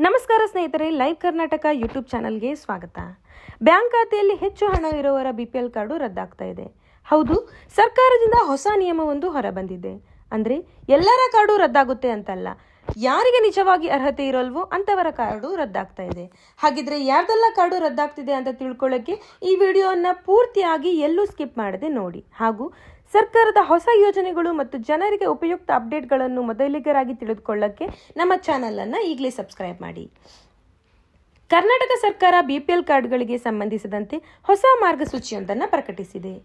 ನಮಸ್ಕಾರ ಸ್ನೇಹಿತರೆ, live Karnataka YouTube ಚಾನಲ್ಗೆ ಸ್ವಾಗತ. ಬ್ಯಾಂಕ್ ಖಾತೆಯಲ್ಲಿ ಹೆಚ್ಚು ಹಣ ಇರುವವರ BPL ಕಾರ್ಡು ರದ್ದಾಗ್ತಾ ಇದೆ. ಹೌದು, ಸರ್ಕಾರದಿಂದ ಹೊಸ ನಿಯಮವೊಂದು ಹೊರಬಂದಿದೆ. ಅಂದರೆ ಎಲ್ಲರ ಕಾರ್ಡು ರದ್ದಾಗುತ್ತೆ ಅಂತಲ್ಲ, ಯಾರಿಗೆ ನಿಜವಾಗಿ ಅರ್ಹತೆ ಇರೋಲ್ವೋ ಅಂತವರ ಕಾರ್ಡು ರದ್ದಾಗ್ತಾ ಇದೆ. ಹಾಗಿದ್ರೆ ಯಾರ್ದೆಲ್ಲ ಕಾರ್ಡು ರದ್ದಾಗ್ತಿದೆ ಅಂತ ತಿಳ್ಕೊಳ್ಳೋಕ್ಕೆ ಈ ವಿಡಿಯೋವನ್ನು ಪೂರ್ತಿಯಾಗಿ ಎಲ್ಲೂ ಸ್ಕಿಪ್ ಮಾಡದೆ ನೋಡಿ. ಹಾಗೂ ಸರ್ಕಾರದ ಹೊಸ ಯೋಜನೆಗಳು ಮತ್ತು ಜನರಿಗೆ ಉಪಯುಕ್ತ ಅಪ್ಡೇಟ್ಗಳನ್ನು ಮೊದಲಿಗರಾಗಿ ತಿಳಿದುಕೊಳ್ಳಕ್ಕೆ ನಮ್ಮ ಚಾನಲನ್ನು ಈಗಲೇ ಸಬ್ಸ್ಕ್ರೈಬ್ ಮಾಡಿ. ಕರ್ನಾಟಕ ಸರ್ಕಾರ BPL ಕಾರ್ಡ್ಗಳಿಗೆ ಸಂಬಂಧಿಸಿದಂತೆ ಹೊಸ ಮಾರ್ಗಸೂಚಿಯೊಂದನ್ನು ಪ್ರಕಟಿಸಿದೆ.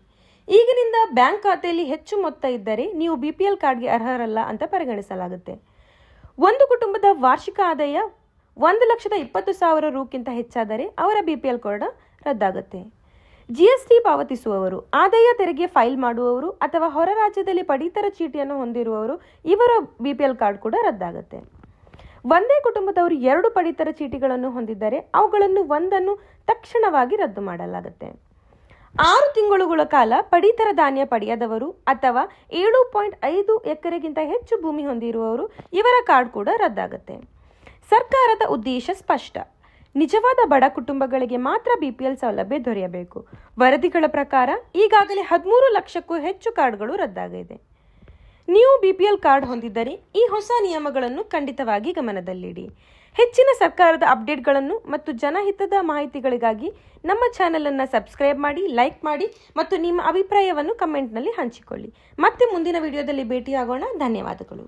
ಈಗಿನಿಂದ ಬ್ಯಾಂಕ್ ಖಾತೆಯಲ್ಲಿ ಹೆಚ್ಚು ಮೊತ್ತ ಇದ್ದರೆ ನೀವು BPL ಕಾರ್ಡ್ಗೆ ಅರ್ಹರಲ್ಲ ಅಂತ ಪರಿಗಣಿಸಲಾಗುತ್ತೆ. ಒಂದು ಕುಟುಂಬದ ವಾರ್ಷಿಕ ಆದಾಯ 1,20,000 ರೂಕ್ಕಿಂತ ಹೆಚ್ಚಾದರೆ ಅವರ BPL ಕಾರ್ಡ್ ರದ್ದಾಗುತ್ತೆ. GST ಪಾವತಿಸುವವರು, ಆದಾಯ ತೆರಿಗೆ ಫೈಲ್ ಮಾಡುವವರು ಅಥವಾ ಹೊರ ರಾಜ್ಯದಲ್ಲಿ ಪಡಿತರ ಚೀಟಿಯನ್ನು ಹೊಂದಿರುವವರು ಇವರ BPL ಕಾರ್ಡ್ ಕೂಡ ರದ್ದಾಗುತ್ತೆ. ಒಂದೇ ಕುಟುಂಬದವರು 2 ಪಡಿತರ ಚೀಟಿಗಳನ್ನು ಹೊಂದಿದ್ದರೆ ಅವುಗಳನ್ನು ಒಂದನ್ನು ತಕ್ಷಣವಾಗಿ ರದ್ದು ಮಾಡಲಾಗುತ್ತೆ. 6 ತಿಂಗಳುಗಳ ಕಾಲ ಪಡಿತರ ಧಾನ್ಯ ಪಡೆಯದವರು ಅಥವಾ 7.5 ಎಕರೆಗಿಂತ ಹೆಚ್ಚು ಭೂಮಿ ಹೊಂದಿರುವವರು ಇವರ ಕಾರ್ಡ್ ಕೂಡ ರದ್ದಾಗುತ್ತೆ. ಸರ್ಕಾರದ ಉದ್ದೇಶ ಸ್ಪಷ್ಟ: ನಿಜವಾದ ಬಡ ಕುಟುಂಬಗಳಿಗೆ ಮಾತ್ರ BPL ಸೌಲಭ್ಯ ದೊರೆಯಬೇಕು. ವರದಿಗಳ ಪ್ರಕಾರ ಈಗಾಗಲೇ 13 ಲಕ್ಷಕ್ಕೂ ಹೆಚ್ಚು ಕಾರ್ಡ್ಗಳು ರದ್ದಾಗಿದೆ. ನೀವು BPL ಕಾರ್ಡ್ ಹೊಂದಿದ್ದರೆ ಈ ಹೊಸ ನಿಯಮಗಳನ್ನು ಖಂಡಿತವಾಗಿ ಗಮನದಲ್ಲಿಡಿ. ಹೆಚ್ಚಿನ ಸರ್ಕಾರದ ಅಪ್ಡೇಟ್ಗಳನ್ನು ಮತ್ತು ಜನಹಿತದ ಮಾಹಿತಿಗಳಿಗಾಗಿ ನಮ್ಮ ಚಾನಲನ್ನು ಸಬ್ಸ್ಕ್ರೈಬ್ ಮಾಡಿ, ಲೈಕ್ ಮಾಡಿ ಮತ್ತು ನಿಮ್ಮ ಅಭಿಪ್ರಾಯವನ್ನು ಕಮೆಂಟ್ನಲ್ಲಿ ಹಂಚಿಕೊಳ್ಳಿ. ಮತ್ತೆ ಮುಂದಿನ ವಿಡಿಯೋದಲ್ಲಿ ಭೇಟಿಯಾಗೋಣ. ಧನ್ಯವಾದಗಳು.